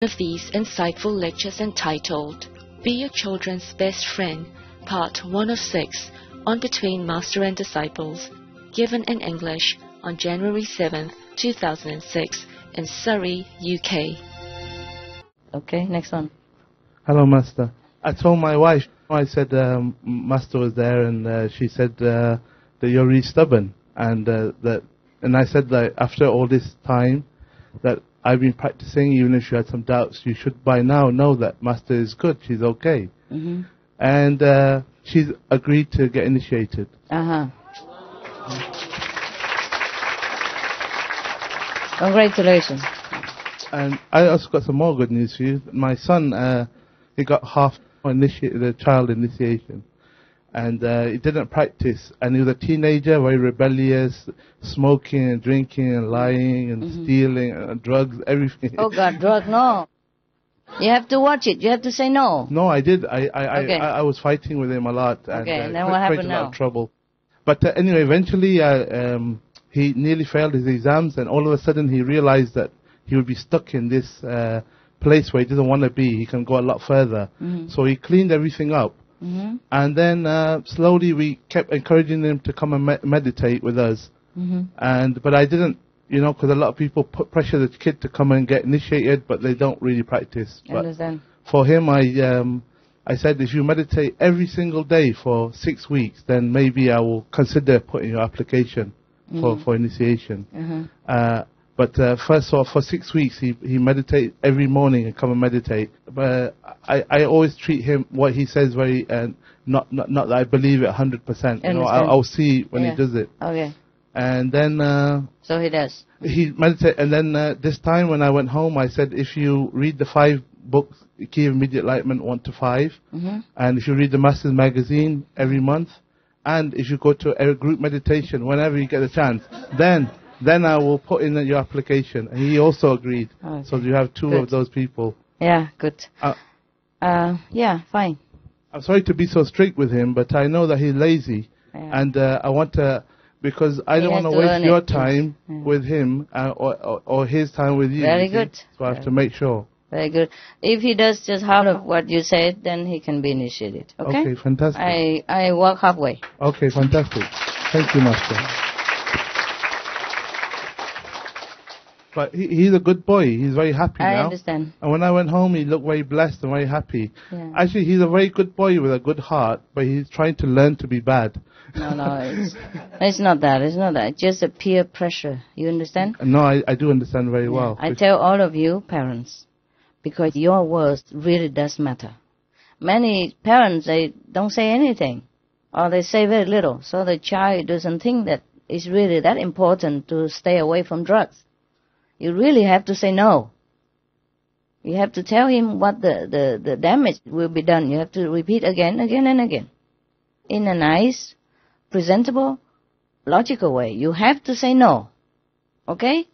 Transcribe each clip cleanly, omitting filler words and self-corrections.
One of these insightful lectures entitled Be Your Children's Best Friend, Part 1 of 6, on Between Master and Disciples, given in English on January 7th, 2006 in Surrey, UK. Okay, next one. Hello, Master. I told my wife, I said Master was there, and she said that you're really stubborn, and I said that after all this time that I've been practicing, even if you had some doubts, you should by now know that Master is good, she's okay. Mm-hmm. And she's agreed to get initiated. Uh-huh. Congratulations. And I also got some more good news for you. My son, he got half the child initiation. And he didn't practice. And he was a teenager, very rebellious, smoking and drinking and lying and stealing and drugs, everything. Oh God, drug, no. You have to watch it. You have to say no. No, I did. I was fighting with him a lot. Okay, and then what happened created a lot now? of trouble. But anyway, eventually he nearly failed his exams, and all of a sudden he realized that he would be stuck in this place where he doesn't want to be. He can go a lot further. So he cleaned everything up. And then slowly we kept encouraging him to come and meditate with us. But I didn't, because a lot of people pressure the kid to come and get initiated, but they don't really practice. I understand. For him, I said, if you meditate every single day for 6 weeks, then maybe I will consider putting your application for initiation. But first off, for 6 weeks, he meditates every morning and come and meditate. But I always treat him, what he says, very, not that I believe it 100%. I'll see when he does it. Okay. And then... so he does. He meditates, and then this time when I went home, I said, if you read the 5 books, Key of Immediate Enlightenment 1 to 5, and if you read the Master's Magazine every month, and if you go to a group meditation whenever you get a chance, then I will put in your application. And he also agreed. Okay. So you have 2 of those people. Yeah, good. Yeah, fine. I'm sorry to be so strict with him, but I know that he's lazy. Yeah. And I want to, because I don't want to waste your time with him or his time with you. Very good. So I have to make sure. Very good. If he does just half of what you said, then he can be initiated. Okay? Okay, fantastic. I walk halfway. Okay, fantastic. Thank you, Master. But he's a good boy. He's very happy now. I understand. And when I went home, he looked very blessed and very happy. Yeah. Actually, he's a very good boy with a good heart, but he's trying to learn to be bad. No, it's not that. It's not that. It's just a peer pressure. You understand? No, I do understand very well. I tell all of you, parents, because your words really does matter. Many parents, they don't say anything, or they say very little, so the child doesn't think that it's really that important to stay away from drugs. You really have to say no. You have to tell him what the damage will be done. You have to repeat again and again. In a nice, presentable, logical way. You have to say no. Okay?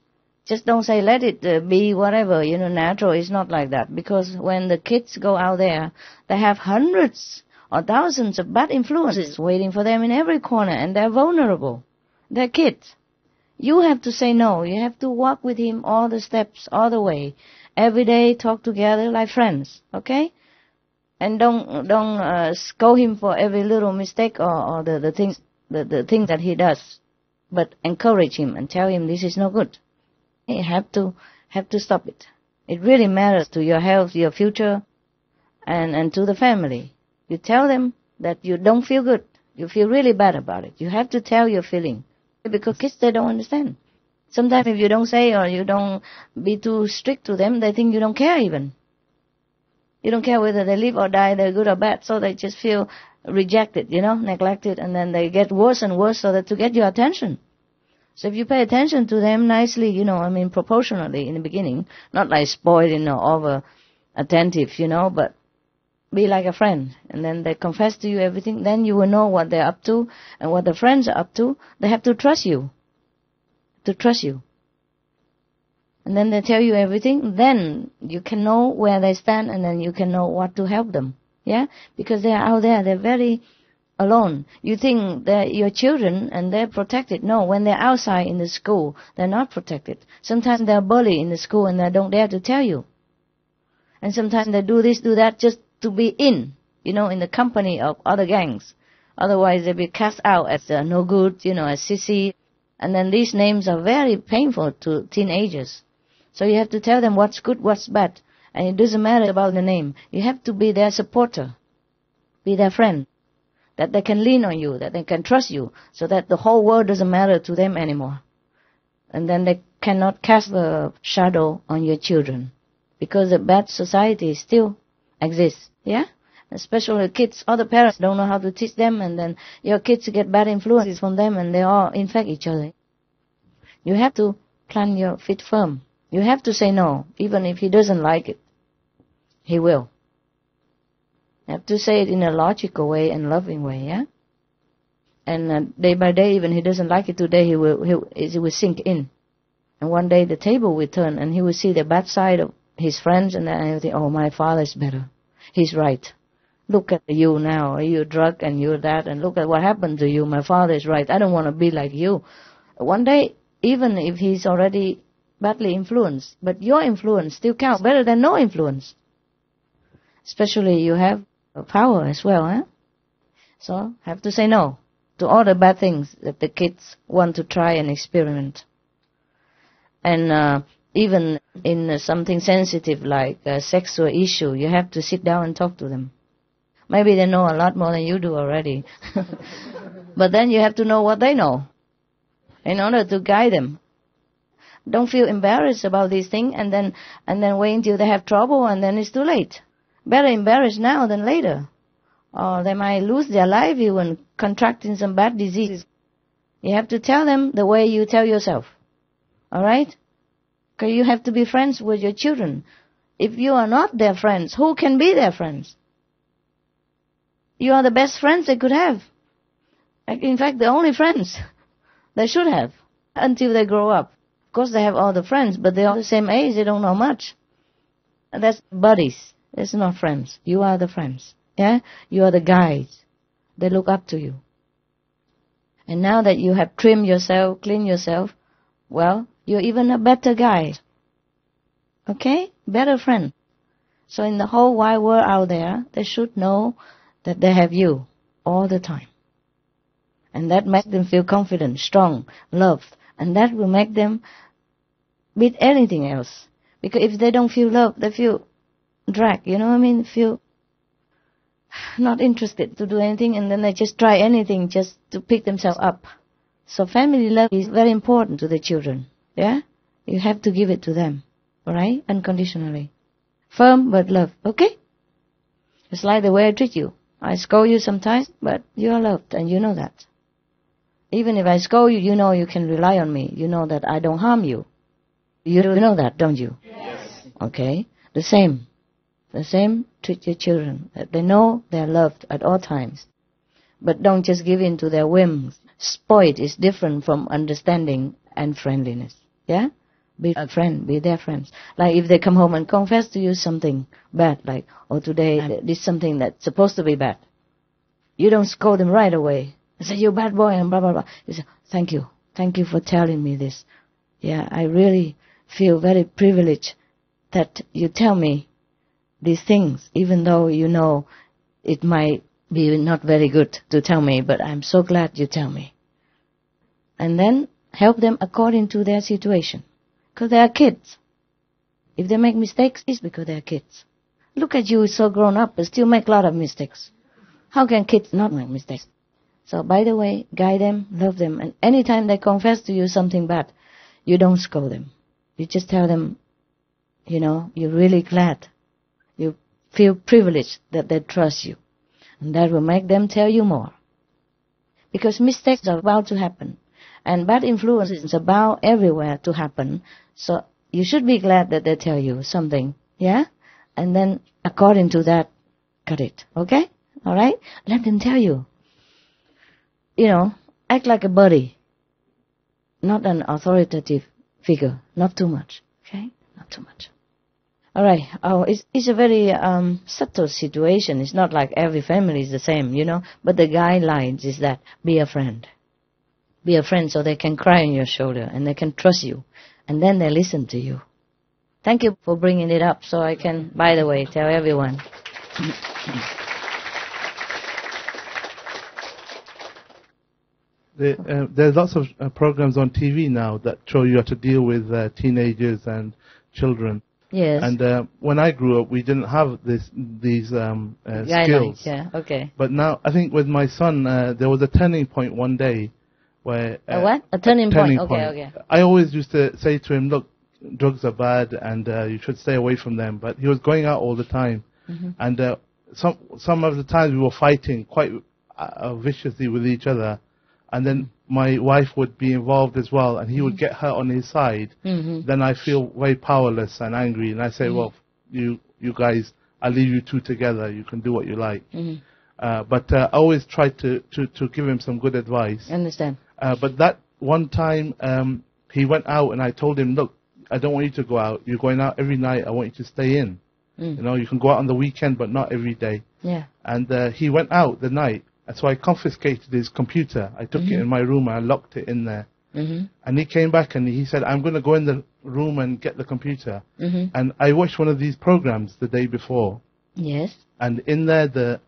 Just don't say let it be whatever, natural. It's not like that. Because when the kids go out there, they have hundreds or thousands of bad influences waiting for them in every corner, and they're vulnerable. They're kids. You have to say no. You have to walk with him all the steps, all the way. Every day, talk together like friends, okay? And don't scold him for every little mistake or the things that he does. But encourage him and tell him this is no good. You have to stop it. It really matters to your health, your future, and to the family. You tell them that you don't feel good. You feel really bad about it. You have to tell your feeling. Because kids, they don't understand. Sometimes if you don't say or you don't be too strict to them, they think you don't care even. You don't care whether they live or die, they're good or bad, so they just feel rejected, neglected, and then they get worse and worse so that to get your attention. So if you pay attention to them nicely, proportionally in the beginning, not like spoiled, over attentive, but be like a friend, and then they confess to you everything, then you will know what they're up to and what the friends are up to. They have to trust you. And then they tell you everything, then you can know where they stand, and then you can know what to help them. Yeah? Because they're out there, they're very alone. You think they're your children and they're protected. No, when they're outside in the school, they're not protected. Sometimes they're bullied in the school and they don't dare to tell you. And sometimes they do this, do that, just to be in the company of other gangs. Otherwise, they'll be cast out as no good, as sissy. And then these names are very painful to teenagers. So you have to tell them what's good, what's bad. And it doesn't matter about the name. You have to be their supporter, be their friend, that they can lean on you, that they can trust you, so that the whole world doesn't matter to them anymore. And then they cannot cast a shadow on your children, because the bad society still exists, yeah? Especially kids, other parents don't know how to teach them, and then your kids get bad influences from them, and they all infect each other. You have to plant your feet firm. You have to say no, even if he doesn't like it. He will. You have to say it in a logical way and loving way, yeah? And day by day, even he doesn't like it today, it will sink in. And one day the table will turn, and he will see the bad side of his friends, and then he'll think, oh, my father is better. He's right. Look at you now. You're drunk and you're that, and look at what happened to you. My father is right. I don't want to be like you. One day, even if he's already badly influenced, but your influence still counts better than no influence. Especially you have power as well, eh? So, have to say no to all the bad things that the kids want to try and experiment. And even in something sensitive like a sexual issue, you have to sit down and talk to them. Maybe they know a lot more than you do already. But then you have to know what they know in order to guide them. Don't feel embarrassed about these things and then wait until they have trouble, and then it's too late. Better embarrassed now than later. Or they might lose their life even contracting some bad disease. You have to tell them the way you tell yourself. Alright? Because you have to be friends with your children. If you are not their friends, who can be their friends? You are the best friends they could have. In fact, the only friends they should have until they grow up. Of course, they have all the friends, but they're all the same age, they don't know much. And that's buddies. It's not friends. You are the friends. Yeah? You are the guides. They look up to you. And now that you have trimmed yourself, cleaned yourself, well, you're even a better guide. Okay? Better friend. So in the whole wide world out there, they should know that they have you all the time. And that makes them feel confident, strong, loved. And that will make them beat anything else. Because if they don't feel loved, they feel dragged, feel not interested to do anything, and then they just try anything just to pick themselves up. So family love is very important to the children, yeah? You have to give it to them, alright? Unconditionally. Firm but love, okay? It's like the way I treat you. I scold you sometimes, but you are loved, and you know that. Even if I scold you, you know you can rely on me. You know that I don't harm you. You know that, don't you? Yes. Okay? The same. Treat your children. They know they're loved at all times. But don't just give in to their whims. Spoiled is different from understanding and friendliness. Yeah? Be a friend. Be their friends. Like if they come home and confess to you something bad, like, oh, today I did something that's supposed to be bad. You don't scold them right away. You say, you're a bad boy and blah, blah, blah. You say, thank you. Thank you for telling me this. Yeah, I really feel very privileged that you tell me these things, even though you know it might be not very good to tell me, but I'm so glad you tell me. And then help them according to their situation. Because they are kids. If they make mistakes, it's because they are kids. Look at you, so grown up, but still make a lot of mistakes. How can kids not make mistakes? So, by the way, guide them, love them, and anytime they confess to you something bad, you don't scold them. You just tell them, you're really glad. You feel privileged that they trust you. And that will make them tell you more. Because mistakes are about to happen. And bad influence is about everywhere to happen. So you should be glad that they tell you something. Yeah? And then according to that, cut it. Okay? Alright? Let them tell you. Act like a buddy. Not an authoritative figure. Not too much. Okay? Not too much. Alright. It's a very subtle situation. It's not like every family is the same, But the guidelines is that be a friend. Be a friend so they can cry on your shoulder and they can trust you. And then they listen to you. Thank you for bringing it up so I can, by the way, tell everyone. There's lots of programs on TV now that show you how to deal with teenagers and children. Yes. And when I grew up, we didn't have these skills. Yeah, okay. But now, I think with my son, there was a turning point one day where... a what? A turning point. Okay. I always used to say to him, look, drugs are bad and you should stay away from them. But he was going out all the time. Mm-hmm. And some of the times we were fighting quite viciously with each other. And then my wife would be involved as well, and he would get her on his side. Mm-hmm. Then I feel very powerless and angry, and I say, well, you guys, I'll leave you two together. You can do what you like. Mm-hmm. But I always try to give him some good advice. I understand. But that one time, he went out, and I told him, look, I don't want you to go out. You're going out every night. I want you to stay in. You know, you can go out on the weekend, but not every day. Yeah. And he went out the night. And so I confiscated his computer. I took it in my room and I locked it in there. And he came back and he said, I'm going to go in the room and get the computer. And I watched one of these programs the day before. Yes. And in there, the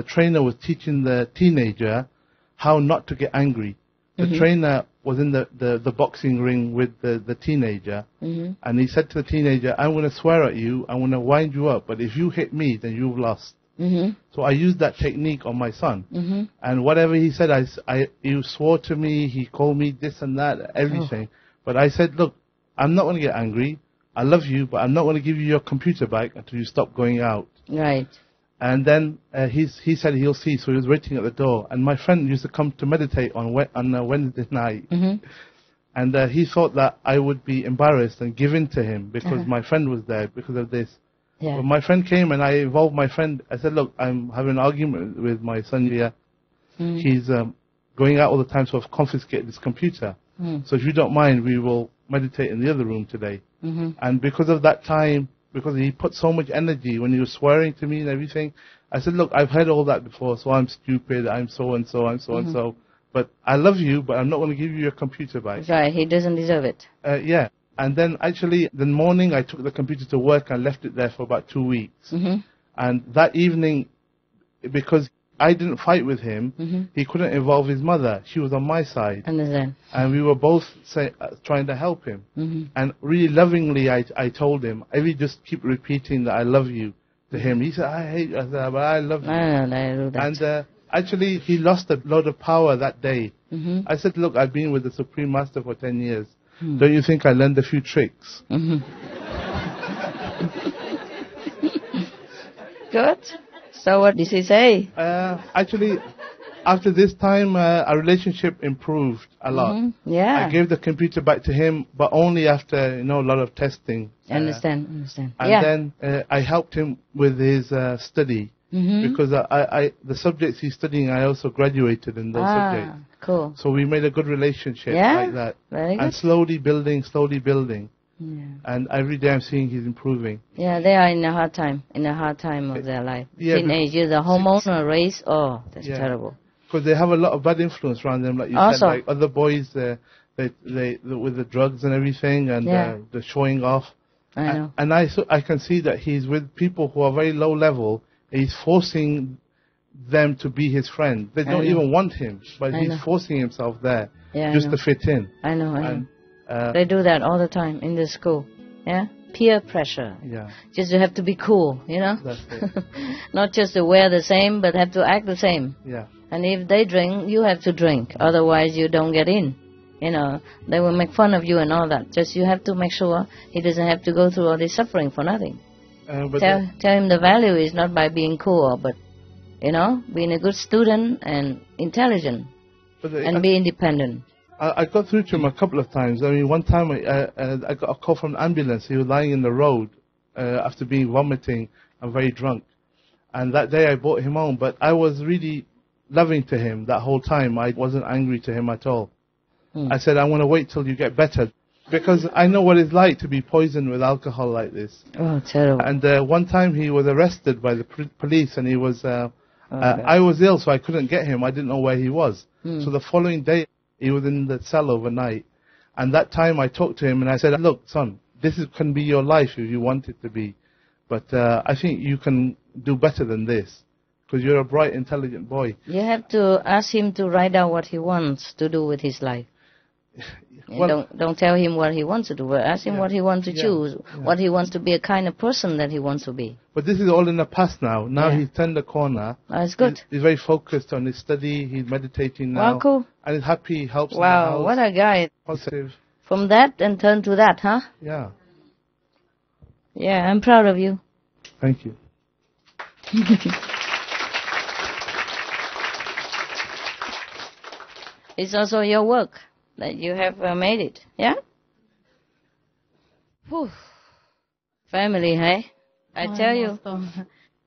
trainer was teaching the teenager how not to get angry. The trainer was in the boxing ring with the teenager. And he said to the teenager, I'm going to swear at you. I'm going to wind you up. But if you hit me, then you've lost. So I used that technique on my son. And whatever he said, he swore to me, he called me this and that, everything. But I said, look, I'm not going to get angry. I love you, but I'm not going to give you your computer back until you stop going out. Right. And then he said he'll see, so he was waiting at the door. And my friend used to come to meditate on a Wednesday night. And he thought that I would be embarrassed and give in to him because my friend was there because of this. Yeah. When my friend came and I involved my friend, I said, look, I'm having an argument with my son here. He's going out all the time, so I've confiscated his computer. So if you don't mind, we will meditate in the other room today. And because of that time, because he put so much energy when he was swearing to me and everything, I said, look, I've heard all that before, so I'm stupid, I'm so-and-so, I'm so-and-so. But I love you, but I'm not going to give you your computer back. Right, he doesn't deserve it. Yeah. And then actually, the morning I took the computer to work and left it there for about 2 weeks. And that evening, because I didn't fight with him, he couldn't involve his mother. She was on my side. And we were both trying to help him. And really lovingly, I told him, I really just keep repeating that I love you to him. He said, I hate you. I said, but I love you. I know that. And actually, he lost a lot of power that day. I said, look, I've been with the Supreme Master for 10 years. Don't you think I learned a few tricks? Good. So what did he say? Actually, after this time, our relationship improved a lot. Yeah. I gave the computer back to him, but only after, a lot of testing. Understand. And then I helped him with his study. Because the subjects he's studying, I also graduated in those subjects. Cool. So we made a good relationship like that. Very good. And slowly building. Yeah. And every day I'm seeing he's improving. Yeah, they are in a hard time of their life. Yeah, teenagers, the hormonal race, that's terrible. Because they have a lot of bad influence around them, like you said, like other boys, they with the drugs and everything, and the showing off. I know. And I can see that he's with people who are very low level. He's forcing them to be his friend. They don't even want him, but he's forcing himself there just to fit in. I know. They do that all the time in the school. Yeah, peer pressure. Yeah, just you have to be cool, That's it. Not just to wear the same, but have to act the same. Yeah. And if they drink, you have to drink. Otherwise, you don't get in. They will make fun of you and all that. Just you have to make sure he doesn't have to go through all this suffering for nothing. Tell him the value is not by being cool, but, being a good student and intelligent and be independent. I got through to him a couple of times. I mean, one time I got a call from an ambulance. He was lying in the road after being vomiting and very drunk. And that day I brought him home, but I was really loving to him that whole time. I wasn't angry to him at all. I said, I want to wait till you get better. Because I know what it's like to be poisoned with alcohol like this. Oh, terrible. And one time he was arrested by the police and he was... I was ill, so I couldn't get him. I didn't know where he was. So the following day, he was in the cell overnight. And that time I talked to him and I said, look, son, can be your life if you want it to be. But I think you can do better than this, because you're a bright, intelligent boy. You have to ask him to write down what he wants to do with his life. Well, don't tell him what he wants to do. Ask him what he wants to choose, what he wants to be, a kind of person that he wants to be. But this is all in the past now. Now he's turned the corner. That's good. He's very focused on his study. He's meditating now. Wow, cool. And he's happy. He helps. Wow, what a guy. Positive. From that and turn to that, huh? Yeah. Yeah, I'm proud of you. Thank you. It's also your work that you have made it, yeah? Whew. Family, hey? I tell you.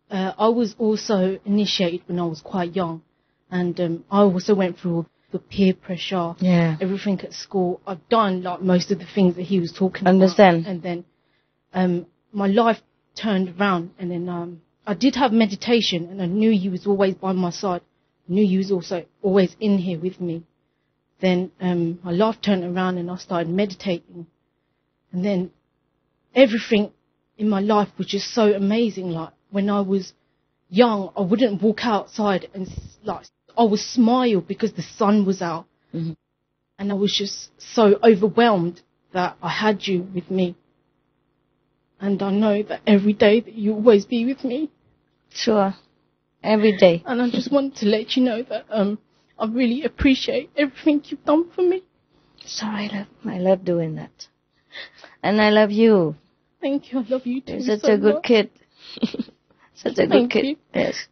I was also initiated when I was quite young, and I also went through the peer pressure, everything at school. I've done like most of the things that he was talking about. And then my life turned around, and then I did have meditation, and I knew he was always by my side. I knew he was also always in here with me. Then my life turned around and I started meditating. And then everything in my life was just so amazing. Like when I was young, I wouldn't walk outside and like I would smile because the sun was out. Mm-hmm. And I was just so overwhelmed that I had you with me. And I know that every day that you'll always be with me. Sure. Every day. And I just wanted to let you know that I really appreciate everything you've done for me. Sorry, I love doing that. And I love you. Thank you. I love you too. You're such a good kid. Such a good kid. Yes.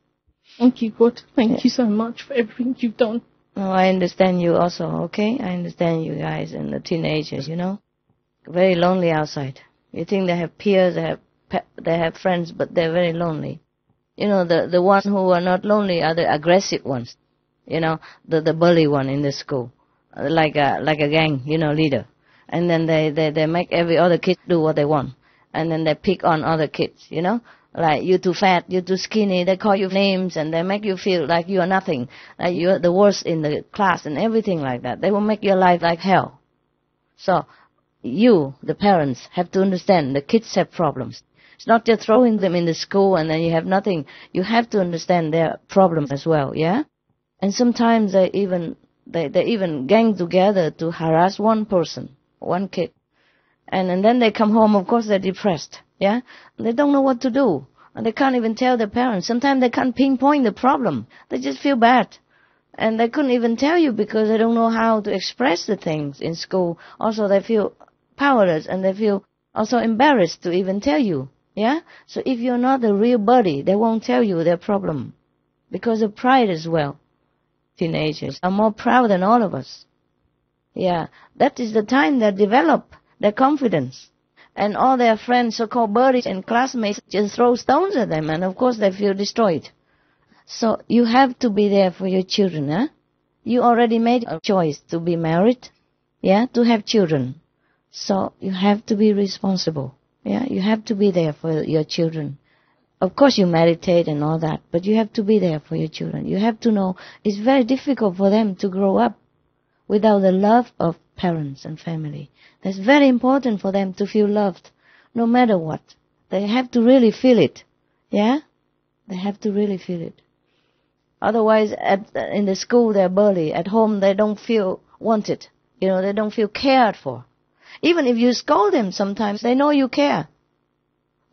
Thank you, God. Thank you so much for everything you've done. Oh, I understand you also, okay? I understand you guys and the teenagers, you know? Very lonely outside. You think they have peers, they have friends, but they're very lonely. You know, the ones who are not lonely are the aggressive ones. You know, the bully one in the school, like a gang, you know, leader. And then they make every other kid do what they want. And then they pick on other kids, you know, like you too fat, you too skinny. They call you names and they make you feel like you are nothing, like you're the worst in the class and everything like that. They will make your life like hell. So you, the parents, have to understand the kids have problems. It's not just throwing them in the school and then you have nothing. You have to understand their problems as well, yeah? And sometimes they even gang together to harass one person, one kid. And then they come home, of course, they're depressed, yeah? They don't know what to do. And they can't even tell their parents. Sometimes they can't pinpoint the problem. They just feel bad. And they couldn't even tell you because they don't know how to express the things in school. Also, they feel powerless and they feel also embarrassed to even tell you, yeah? So if you're not a real buddy, they won't tell you their problem because of pride as well. Teenagers are more proud than all of us. Yeah, that is the time they develop their confidence. And all their friends, so-called buddies and classmates, just throw stones at them, and of course they feel destroyed. So you have to be there for your children, huh? You already made a choice to be married, yeah, to have children. So you have to be responsible, yeah? You have to be there for your children. Of course you meditate and all that, but you have to be there for your children. You have to know it's very difficult for them to grow up without the love of parents and family. That's very important for them to feel loved, no matter what. They have to really feel it, yeah? They have to really feel it. Otherwise, in the school they're bullied. At home they don't feel wanted. You know, they don't feel cared for. Even if you scold them sometimes, they know you care.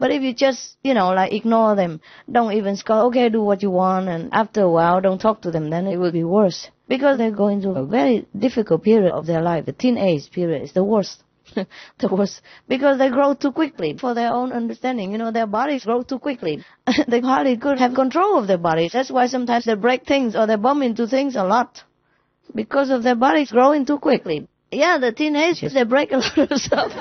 But if you just, you know, like ignore them, don't even scold, okay, do what you want, and after a while don't talk to them, then it will be worse. Because they're going through a very difficult period of their life. The teenage period is the worst. The worst. Because they grow too quickly for their own understanding. You know, their bodies grow too quickly. They hardly could have control of their bodies. That's why sometimes they break things or they bump into things a lot. Because of their bodies growing too quickly. Yeah, the teenagers, they break a lot of stuff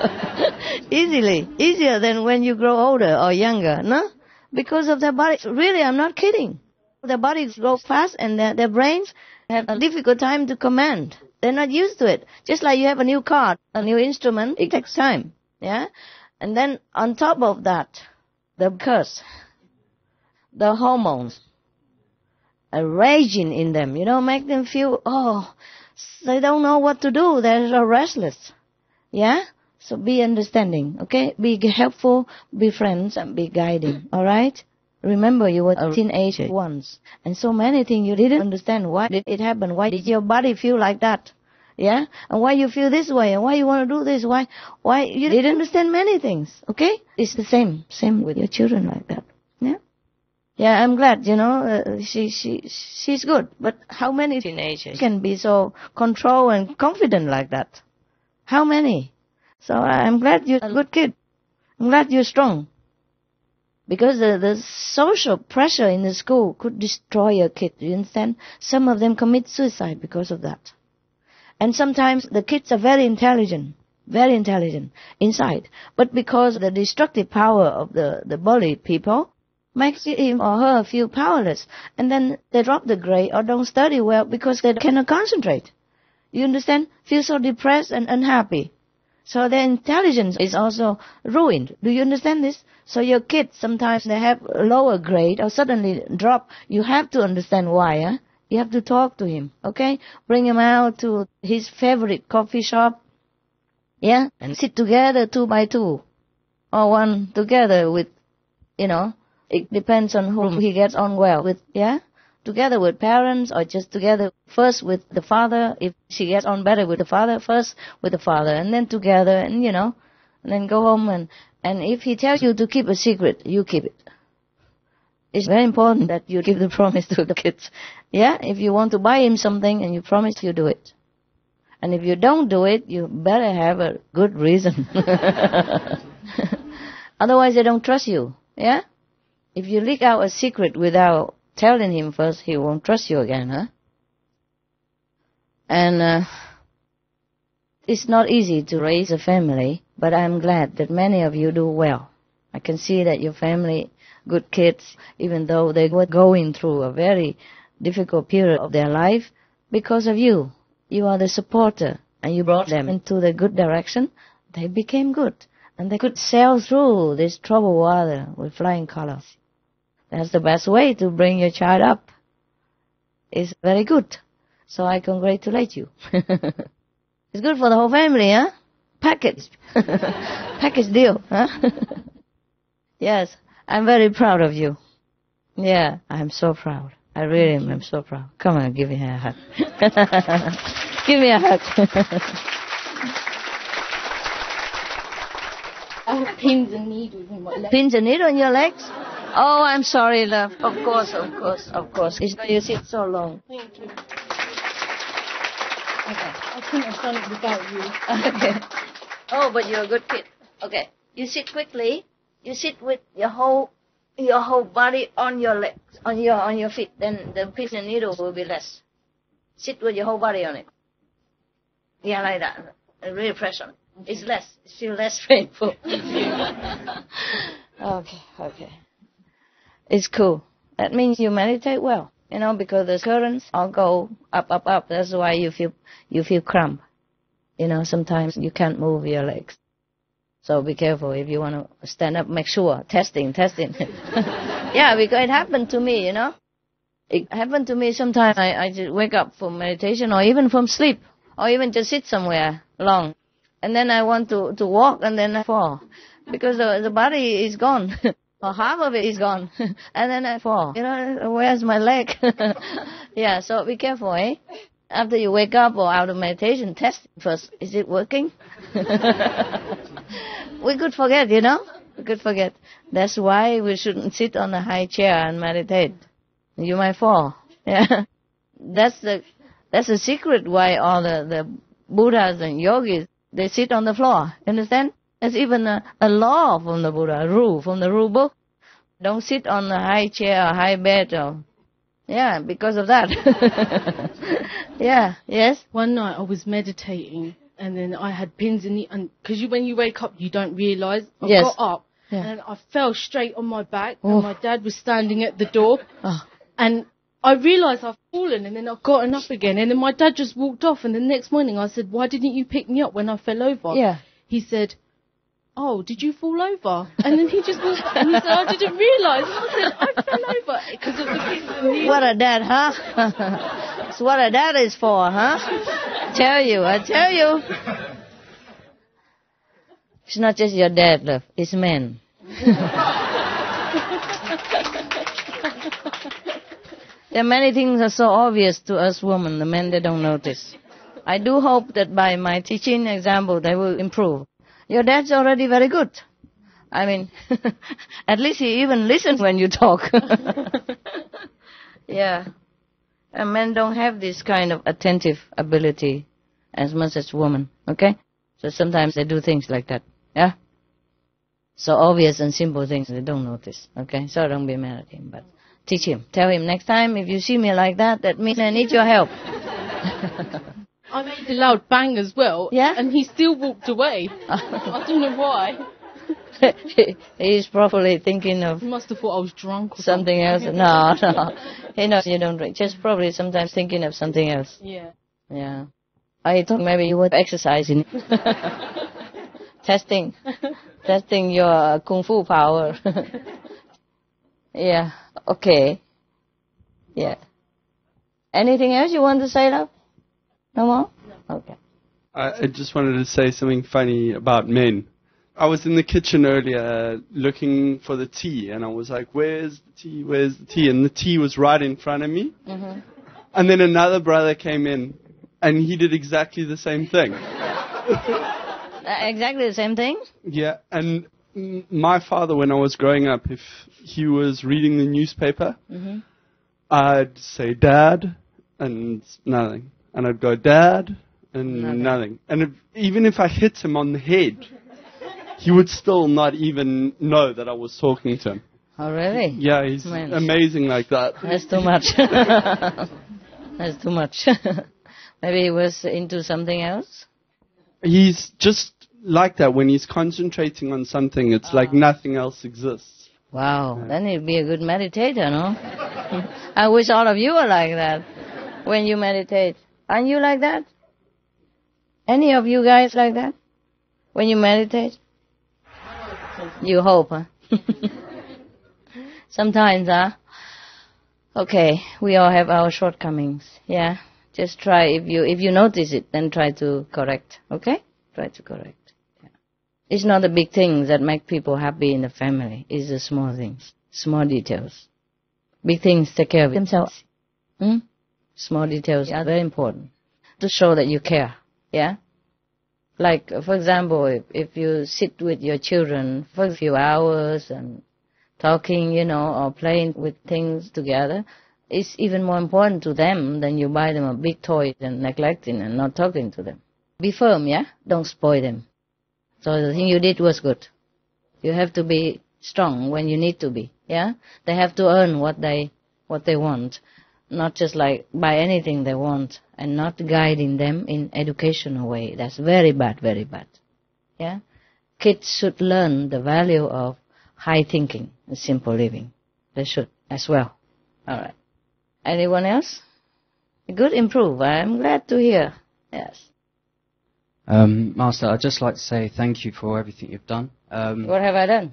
easily, easier than when you grow older or younger, no? Because of their bodies. Really, I'm not kidding. Their bodies grow fast and their brains have a difficult time to command. They're not used to it. Just like you have a new car, a new instrument, it takes time, yeah? And then on top of that, the curse, the hormones are raging in them, you know, make them feel, they don't know what to do. They're so restless. Yeah? So be understanding, okay? Be helpful, be friends, and be guiding, all right? Remember, you were a teenager once, and so many things you didn't understand. Why did it happen? Why did your body feel like that? Yeah? And why you feel this way? And why you want to do this? Why you didn't understand many things, okay? It's the same with your children like that, yeah? Yeah, I'm glad, she's good. But how many teenagers can be so controlled and confident like that? How many? So I'm glad you're a good kid. I'm glad you're strong. Because the social pressure in the school could destroy your kid, you understand? Some of them commit suicide because of that. And sometimes the kids are very intelligent inside. But because the destructive power of the bully people makes him or her feel powerless. And then they drop the grade or don't study well because they cannot concentrate. You understand? Feel so depressed and unhappy. So their intelligence is also ruined. Do you understand this? So your kids, sometimes they have a lower grade or suddenly drop. You have to understand why. Huh? You have to talk to him, okay? Bring him out to his favorite coffee shop. Yeah? And sit together 2 by 2. Or one together with, it depends on whom he gets on well with, yeah? Together with parents or just together first with the father. If she gets on better with the father, first with the father and then together and, and then go home and if he tells you to keep a secret, you keep it. It's very important that you give the promise to the kids. Yeah? If you want to buy him something and you promise, you do it. And if you don't do it, you better have a good reason. Otherwise, they don't trust you. Yeah? If you leak out a secret without telling him first, he won't trust you again, huh? And it's not easy to raise a family, but I'm glad that many of you do well. I can see that your family, good kids, even though they were going through a very difficult period of their life, because of you. You are the supporter, and you brought them into the good direction. They became good, and they could sail through this troubled water with flying colors. That's the best way to bring your child up. It's very good. So I congratulate you. It's good for the whole family, huh? Package. Package deal, huh? Yes, I'm very proud of you. Yeah, I'm so proud. I really am. I'm so proud. Come on, give me a hug. Give me a hug. I have pins and needles in my legs. Pins and needles in your legs? Oh, I'm sorry, love. Of course. It's why you sit so long. Thank you. Okay. I couldn't have done it without you. Okay. Oh, but you're a good kid. Okay. You sit quickly. You sit with your whole body on your legs, on your feet. Then the pins and needle will be less. Sit with your whole body on it. Yeah, like that. Really press on it. It's less. It's still less painful. Okay. It's cool. That means you meditate well, because the currents all go up. That's why you feel cramp. Sometimes you can't move your legs. So be careful if you want to stand up. Make sure. Testing. Yeah, because it happened to me, It happened to me sometimes. I just wake up from meditation or even from sleep or even just sit somewhere long. And then I want to walk and then I fall because the body is gone. Or half of it is gone. And then I fall. Where's my leg? Yeah, so be careful, eh? After you wake up or out of meditation, test first. Is it working? We could forget, We could forget. That's why we shouldn't sit on a high chair and meditate. You might fall. Yeah. That's the secret why all the Buddhas and yogis, they sit on the floor. Understand? There's even a law from the Buddha, a rule from the rule book. Don't sit on a high chair or high bed. Because of that. Yeah, yes. One night I was meditating and then I had pins in because when you wake up you don't realise. I got up and I fell straight on my back and my dad was standing at the door. And I realised I've fallen and then I've gotten up again and then my dad just walked off and the next morning I said, why didn't you pick me up when I fell over? Yeah. He said, oh, did you fall over? And then he just walked and he said, I didn't realise. And I said, I fell over because of the pins and needles. What a dad, huh? That's what a dad is for, huh? I tell you. It's not just your dad, love. It's men. There are many things are so obvious to us women, the men, they don't notice. I do hope that by my teaching example, they will improve. Your dad's already very good. I mean, at least he even listens when you talk. Yeah. And men don't have this kind of attentive ability as much as women, okay? So sometimes they do things like that, yeah? So obvious and simple things they don't notice, okay? So don't be mad at him, but teach him. Tell him next time if you see me like that, that means I need your help. I made a loud bang as well, yeah? And he still walked away. I don't know why. He's probably thinking of... He must have thought I was drunk or something else. No. He knows you don't drink. Just probably sometimes thinking of something else. Yeah. Yeah. I thought maybe you were exercising. Testing your kung fu power. Yeah. Okay. Yeah. Anything else you want to say, love? No more? Okay. I just wanted to say something funny about men. I was in the kitchen earlier looking for the tea, and I was like, where's the tea? Where's the tea? And the tea was right in front of me. Mm-hmm. And then another brother came in, and he did exactly the same thing. Exactly the same thing? Yeah, and my father, when I was growing up, if he was reading the newspaper, mm-hmm. I'd say, Dad, and nothing. And I'd go, Dad, and nothing. And even if I hit him on the head, he would still not even know that I was talking to him. Oh, really? Yeah, he's amazing like that. That's too much. That's too much. Maybe he was into something else? He's just like that. When he's concentrating on something, it's like nothing else exists. Wow, then he'd be a good meditator, no? I wish all of you were like that when you meditate. Aren't you like that? Any of you guys like that? When you meditate? You hope, huh? Sometimes, huh? Okay, we all have our shortcomings, yeah? Just try, if you notice it, then try to correct, okay? Try to correct. Yeah. It's not the big things that make people happy in the family. It's the small things, small details. Big things take care of themselves. Small details are very important to show that you care, yeah? Like, for example, if you sit with your children for a few hours and talking, or playing with things together, it's even more important to them than you buy them a big toy and neglecting and not talking to them. Be firm, yeah? Don't spoil them. So the thing you did was good. You have to be strong when you need to be, yeah? They have to earn what they want, not just like buy anything they want and not guiding them in educational way. That's very bad, yeah? Kids should learn the value of high thinking and simple living. They should as well. All right. Anyone else? Good, improve. I'm glad to hear. Yes. Master, I'd just like to say thank you for everything you've done. What have I done?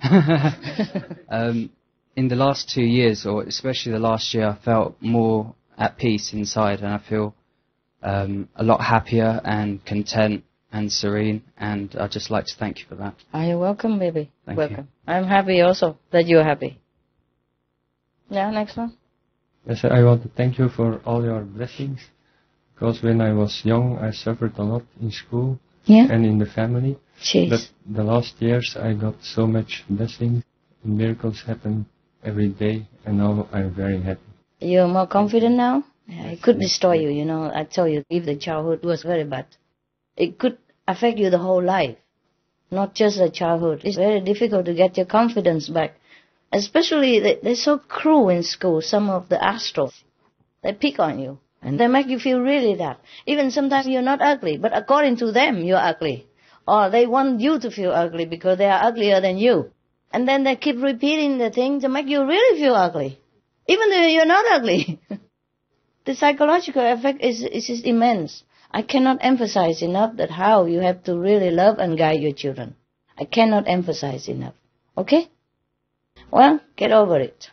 In the last 2 years, or especially the last year, I felt more at peace inside, and I feel a lot happier and content and serene, and I'd just like to thank you for that. You're welcome, baby. Thank welcome. you. I'm happy also that you're happy. Yeah, next one. Yes, I want to thank you for all your blessings, because when I was young, I suffered a lot in school and in the family. Jeez. But the last years, I got so much blessings, and miracles happen every day, and now I'm very happy. You're more confident now? Yeah, it could destroy you, I tell you, if the childhood was very bad, it could affect you the whole life, not just the childhood. It's very difficult to get your confidence back. Especially, they're so cruel in school, some of the astros. They pick on you, and they make you feel really that. Even sometimes you're not ugly, but according to them, you're ugly. Or they want you to feel ugly because they are uglier than you. And then they keep repeating the thing to make you really feel ugly, even though you're not ugly. The psychological effect is just immense. I cannot emphasize enough that how you have to really love and guide your children. I cannot emphasize enough. Okay? Well, get over it.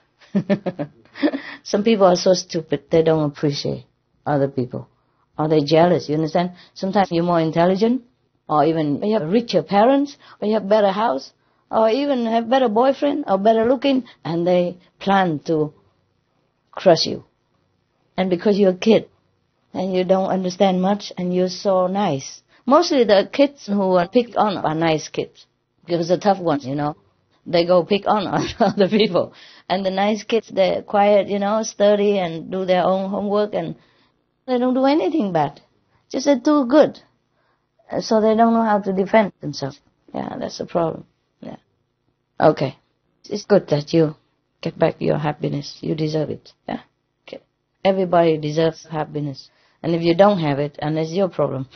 Some people are so stupid, they don't appreciate other people. Or they're jealous, you understand? Sometimes you're more intelligent, or even you have richer parents, or you have better house, or even have better boyfriend, or better looking, and they plan to crush you. And because you're a kid, and you don't understand much, and you're so nice. Mostly the kids who are picked on are nice kids. Because the tough ones, they go pick on other people. And the nice kids, they're quiet, study and do their own homework, and they don't do anything bad. Just they're too good. So they don't know how to defend themselves. Yeah, that's the problem. Yeah. Okay. It's good that you get back your happiness. You deserve it. Yeah. Okay. Everybody deserves happiness. And if you don't have it, and it's your problem.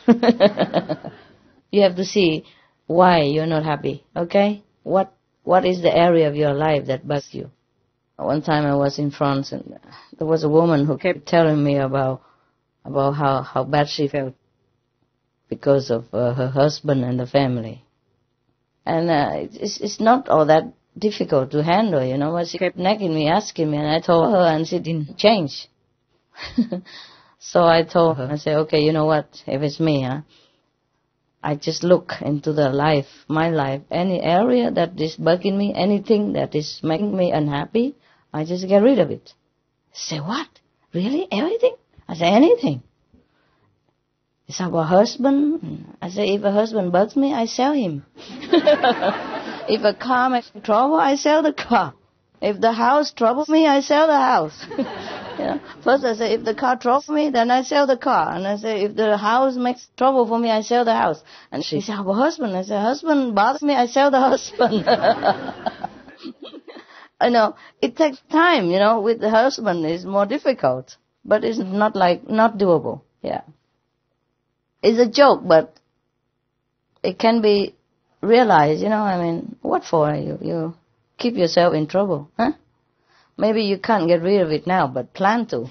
You have to see why you're not happy. Okay? What is the area of your life that bugs you? One time I was in France, and there was a woman who kept telling me about how bad she felt because of her husband and the family. And it's not all that difficult to handle, but she kept nagging me, asking me, and I told her, and she didn't change. So I told her, I said, okay, you know what, if it's me, I just look into my life, any area that is bugging me, anything that is making me unhappy, I just get rid of it. She said, what? Really? Everything? I said, anything. It's about husband. I said, if a husband bugs me, I sell him. If a car makes trouble, I sell the car. If the house troubles me, I sell the house. First I say, if the car troubles me, then I sell the car. And I say, if the house makes trouble for me, I sell the house. And she said, how about husband? I said, husband bothers me, I sell the husband. I know, it takes time, with the husband, it's more difficult. But it's not doable, yeah. It's a joke, but it can be realized, what for? You keep yourself in trouble, huh? Maybe you can't get rid of it now, but plan to.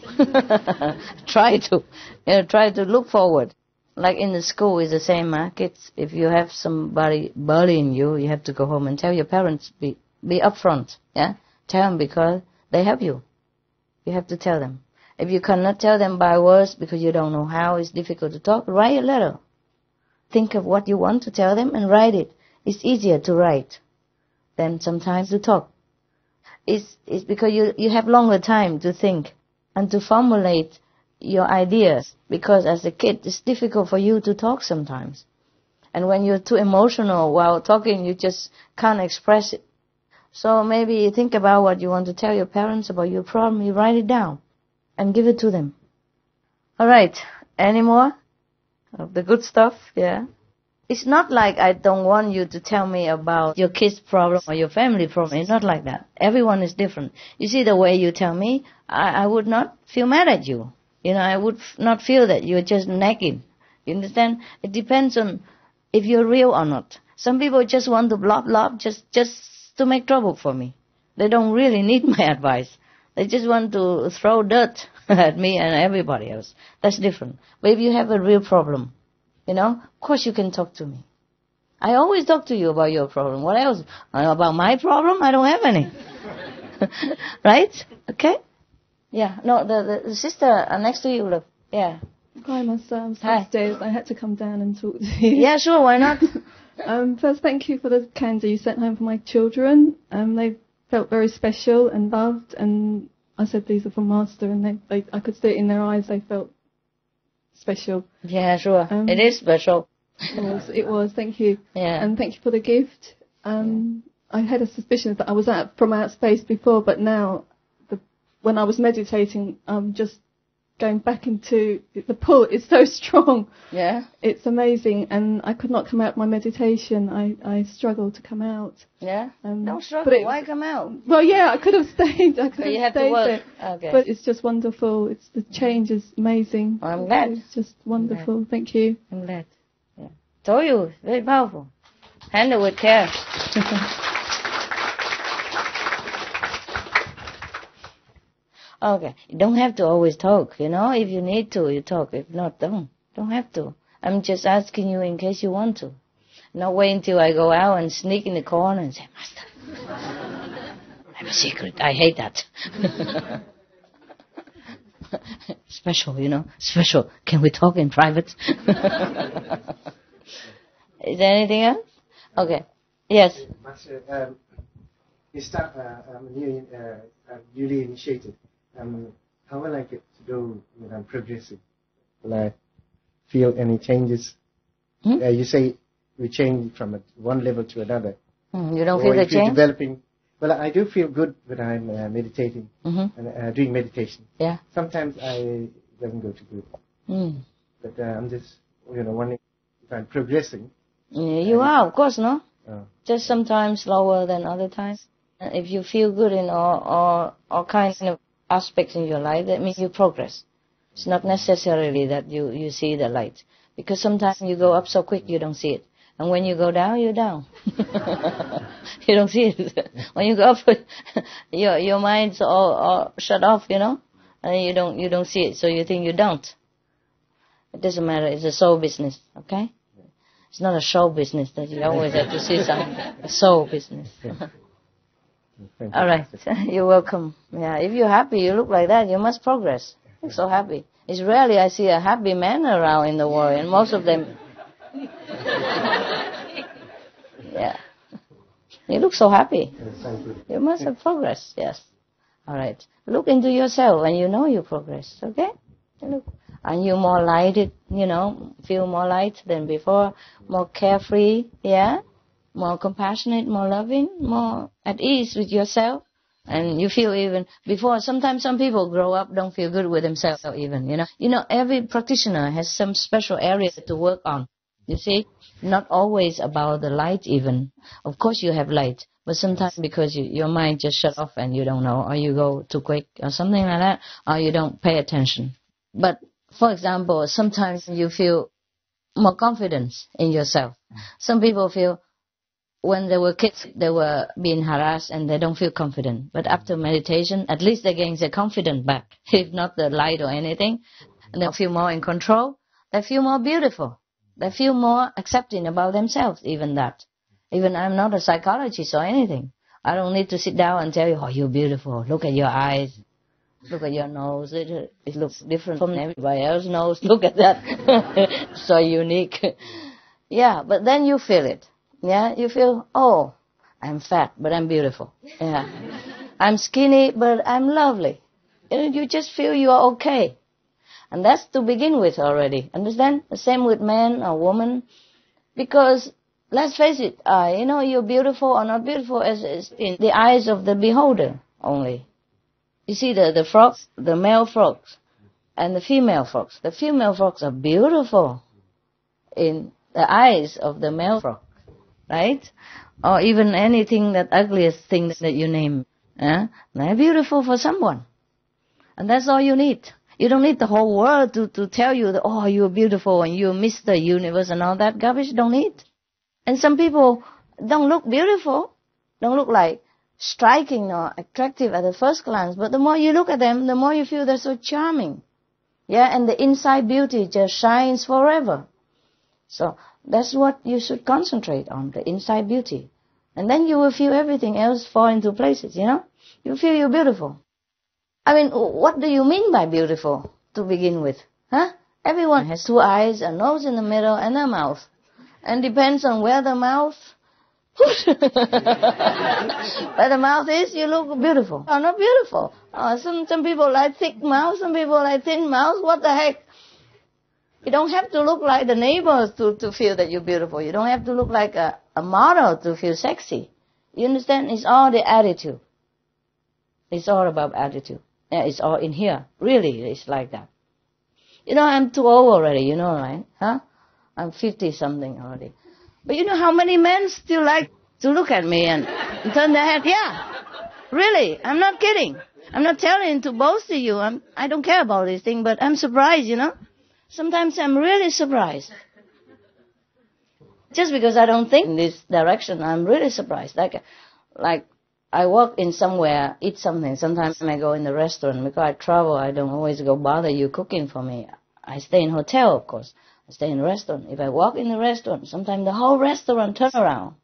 Try to look forward. Like in the school, it's the same, kids. If you have somebody bullying you, you have to go home and tell your parents, be upfront, yeah? Tell them because they help you. You have to tell them. If you cannot tell them by words because you don't know how, it's difficult to talk, write a letter. Think of what you want to tell them and write it. It's easier to write than sometimes to talk. It's because you have longer time to think and to formulate your ideas, because as a kid it's difficult for you to talk sometimes. And when you're too emotional while talking, you just can't express it. So maybe you think about what you want to tell your parents about your problem, you write it down and give it to them. All right, any more of the good stuff? Yeah. It's not like I don't want you to tell me about your kid's problem or your family problem. It's not like that. Everyone is different. You see, the way you tell me, I would not feel mad at you. I would not feel that you're just nagging. You understand? It depends on if you're real or not. Some people just want to blah, just to make trouble for me. They don't really need my advice. They just want to throw dirt at me and everybody else. That's different. But if you have a real problem, of course you can talk to me. I always talk to you about your problem. What else? About my problem? I don't have any. Right? Okay? Yeah. No, the sister next to you, look. Yeah. Hi, Master. I'm so upstairs. I had to come down and talk to you. Yeah, sure. Why not? First, thank you for the candy you sent home for my children. They felt very special and loved. And I said these are from Master, and I could see it in their eyes. They felt special. Yeah, sure. It is special. It was. Thank you. Yeah. And thank you for the gift. I had a suspicion that I was from outer space before, but now, when I was meditating, I'm just going back into the pull. It's so strong. Yeah. It's amazing, and I could not come out of my meditation. I struggled to come out. Yeah. Don't struggle. Why come out? Well, yeah, I could have stayed. I could have you have stayed to work. there. Okay. But it's just wonderful. The change is amazing. I'm glad. It's just wonderful. Thank you. I'm glad. Yeah. Told you, very powerful. Handle with care. Okay. You don't have to always talk, If you need to, you talk. If not, don't. Don't have to. I'm just asking you in case you want to. Not wait until I go out and sneak in the corner and say, Master, I have a secret. I hate that. Special, Special. Can we talk in private? Is there anything else? Okay. Yes. Master, I'm newly initiated. How will I get to do when I'm progressing? Will I feel any changes? You say we change from one level to another. You don't feel the change? Developing. Well, I do feel good when I'm meditating and doing meditation. Yeah. Sometimes it doesn't go too good. But I'm just, wondering if I'm progressing. You are, of course, no? Just sometimes slower than other times. If you feel good in all kinds of aspects in your life, that means you progress. It's not necessarily that you see the light. Because sometimes you go up so quick you don't see it. And when you go down, you're down. You don't see it. When you go up, your mind's all shut off, and you don't see it, so you think you don't. It doesn't matter. It's a soul business, okay? It's not a show business that you always have to see something. A soul business. All right. You're welcome. Yeah. If you're happy, you look like that, you must progress. I'm so happy. It's rarely I see a happy man around in the world, and most of them. Yeah. You look so happy. You must have progress. Yes. All right. Look into yourself, and you know you progress. Okay. Look. And you more lighted, feel more light than before, more carefree, yeah, more compassionate, more loving, more at ease with yourself. And you feel even before, sometimes some people grow up, don't feel good with themselves even, every practitioner has some special area to work on. You see, not always about the light even. Of course you have light, but sometimes because your mind just shut off and you don't know, or you go too quick or something like that, or you don't pay attention. But for example, sometimes you feel more confidence in yourself. Some people feel when they were kids, they were being harassed and they don't feel confident. But after meditation, at least they gain their confidence back, if not the light or anything. And they feel more in control. They feel more beautiful. They feel more accepting about themselves, even that. Even I'm not a psychologist or anything. I don't need to sit down and tell you, oh, you're beautiful. Look at your eyes. Look at your nose. It looks different from everybody else's nose. Look at that. So unique. Yeah, but then you feel it. Yeah, you feel, oh, I'm fat, but I'm beautiful. Yeah. I'm skinny, but I'm lovely. You just feel you are okay. And that's to begin with already. Understand? The same with man or woman. Because, let's face it, you're beautiful or not beautiful as in the eyes of the beholder only. You see the frogs, the male frogs, and the female frogs. The female frogs are beautiful in the eyes of the male frog, right? Or even anything, that ugliest thing that you name. They're beautiful for someone. And that's all you need. You don't need the whole world to tell you that, oh, you're beautiful and you're Mr. Universe and all that garbage. Don't need. And some people don't look beautiful, don't look like striking or attractive at the first glance, but the more you look at them, the more you feel they're so charming. Yeah, and the inside beauty just shines forever. So that's what you should concentrate on, the inside beauty. And then you will feel everything else fall into places, You feel you're beautiful. I mean, what do you mean by beautiful to begin with? Everyone has two eyes, a nose in the middle, and a mouth. And depends on where the mouth where the mouth is, you look beautiful. Or not beautiful. Some people like thick mouth, some people like thin mouth. What the heck? You don't have to look like the neighbors to feel that you're beautiful. You don't have to look like a model to feel sexy. You understand? It's all the attitude. It's all about attitude. Yeah, it's all in here. Really, it's like that. I'm too old already, right? I'm 50-something already. But you know how many men still like to look at me and turn their head? Yeah. Really, I'm not kidding. I'm not telling to boast to you. I don't care about this thing, but I'm surprised, Sometimes I'm really surprised. Just because I don't think in this direction, I'm really surprised. Like I walk in somewhere, eat something. Sometimes when I go in the restaurant, because I travel, I don't always go bother you cooking for me. I stay in hotel, of course. I stay in a restaurant. If I walk in the restaurant, sometimes the whole restaurant turn around.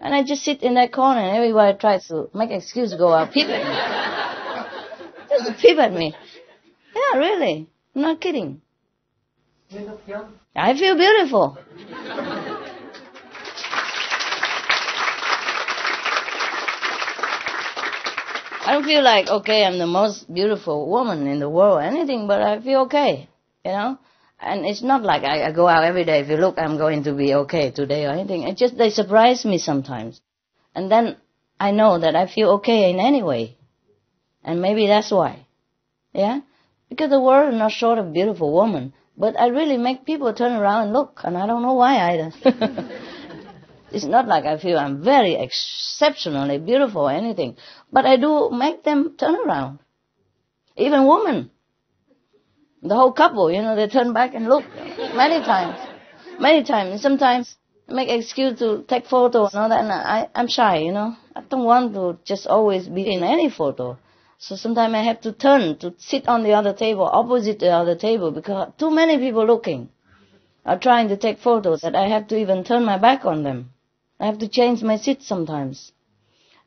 And I just sit in that corner and everybody tries to make an excuse to go out, peep at me. Just peep at me. Yeah, really. I'm not kidding. You look young. I feel beautiful. I don't feel like, okay, I'm the most beautiful woman in the world or anything, but I feel okay, you know. And it's not like I go out every day, if you look, I'm going to be okay today or anything. It's just they surprise me sometimes. And then I know that I feel okay in any way. And maybe that's why. Yeah? Because the world is not short of beautiful women. But I really make people turn around and look. And I don't know why either. It's not like I feel I'm very exceptionally beautiful or anything. But I do make them turn around. Even women. The whole couple, you know, they turn back and look many times. Many times. And sometimes I make excuse to take photos and all that. And I'm shy, you know. I don't want to just always be in any photo. So sometimes I have to turn to sit on the other table, opposite the other table, because too many people looking are trying to take photos that I have to even turn my back on them. I have to change my seat sometimes.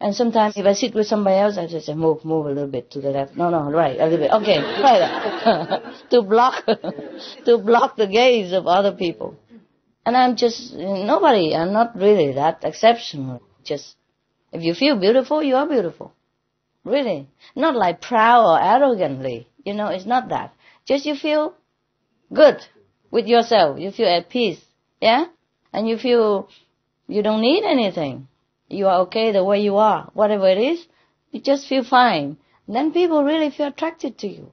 And sometimes if I sit with somebody else, I just say, move a little bit to the left. No, right, a little bit. Okay, try that. to block the gaze of other people. And I'm just, nobody, I'm not really that exceptional. Just, if you feel beautiful, you are beautiful. Really. Not like proud or arrogantly. You know, it's not that. Just you feel good with yourself. You feel at peace. Yeah? And you feel you don't need anything. You are okay the way you are. Whatever it is, you just feel fine. Then people really feel attracted to you.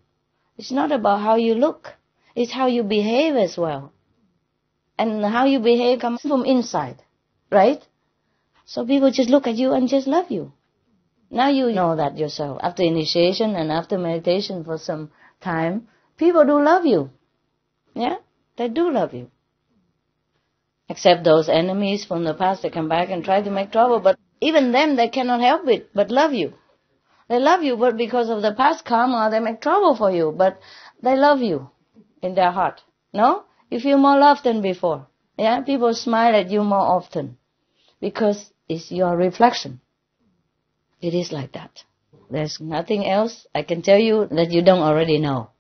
It's not about how you look. It's how you behave as well. And how you behave comes from inside. Right? So people just look at you and just love you. Now you know that yourself. After initiation and after meditation for some time, people do love you. Yeah? They do love you. Except those enemies from the past that come back and try to make trouble. But even them, they cannot help it but love you. They love you, but because of the past karma, they make trouble for you. But they love you in their heart. No? You feel more love than before. Yeah? People smile at you more often. Because it's your reflection. It is like that. There's nothing else I can tell you that you don't already know.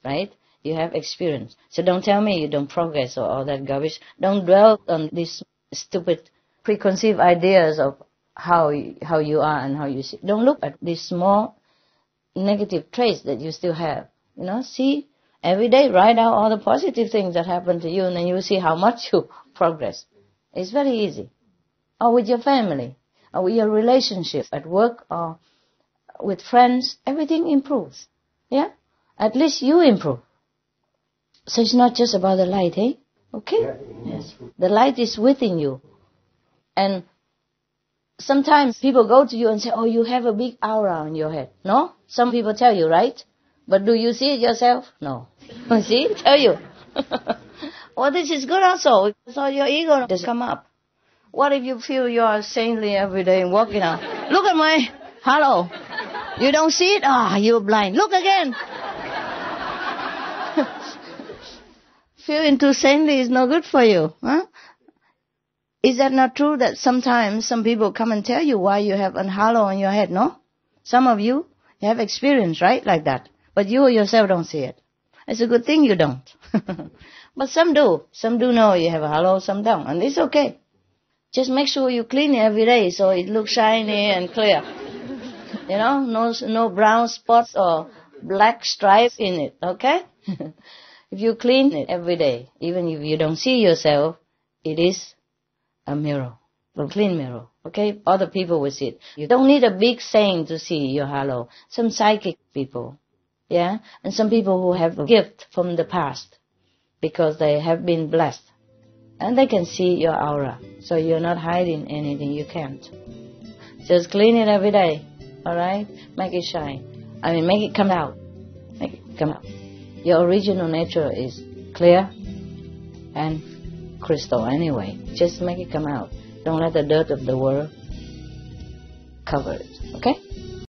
Right? You have experience. So don't tell me you don't progress or all that garbage. Don't dwell on these stupid preconceived ideas of how you are and how you see. Don't look at these small negative traits that you still have. You know, see, every day write out all the positive things that happen to you, and then you see how much you progress. It's very easy. Or with your family, or with your relationship at work, or with friends, everything improves. Yeah? At least you improve. So it's not just about the light, eh? Okay? Yes. The light is within you. And sometimes people go to you and say, oh, you have a big aura on your head. No? Some people tell you, right? But do you see it yourself? No. See? Tell you. Well, this is good also. So your ego does come up. What if you feel you are saintly every day and walking out? Look at my halo. You don't see it? Ah, you're blind. Look again. Feeling too saintly is no good for you. Huh? Is that not true that sometimes some people come and tell you why you have a halo on your head, no? Some of you have experience, right, like that. But you yourself don't see it. It's a good thing you don't. But some do. Some do know you have a halo, some don't. And it's okay. Just make sure you clean it every day so it looks shiny and clear. You know, no brown spots or black stripes in it, okay? If you clean it every day, even if you don't see yourself, it is a mirror, a clean mirror, okay? Other people will see it. You don't need a big saint to see your halo. Some psychic people, yeah? And some people who have a gift from the past because they have been blessed. And they can see your aura. So you're not hiding anything. You can't. Just clean it every day, all right? Make it shine. I mean, make it come out. Make it come out. Your original nature is clear and crystal anyway. Just make it come out. Don't let the dirt of the world cover it, okay?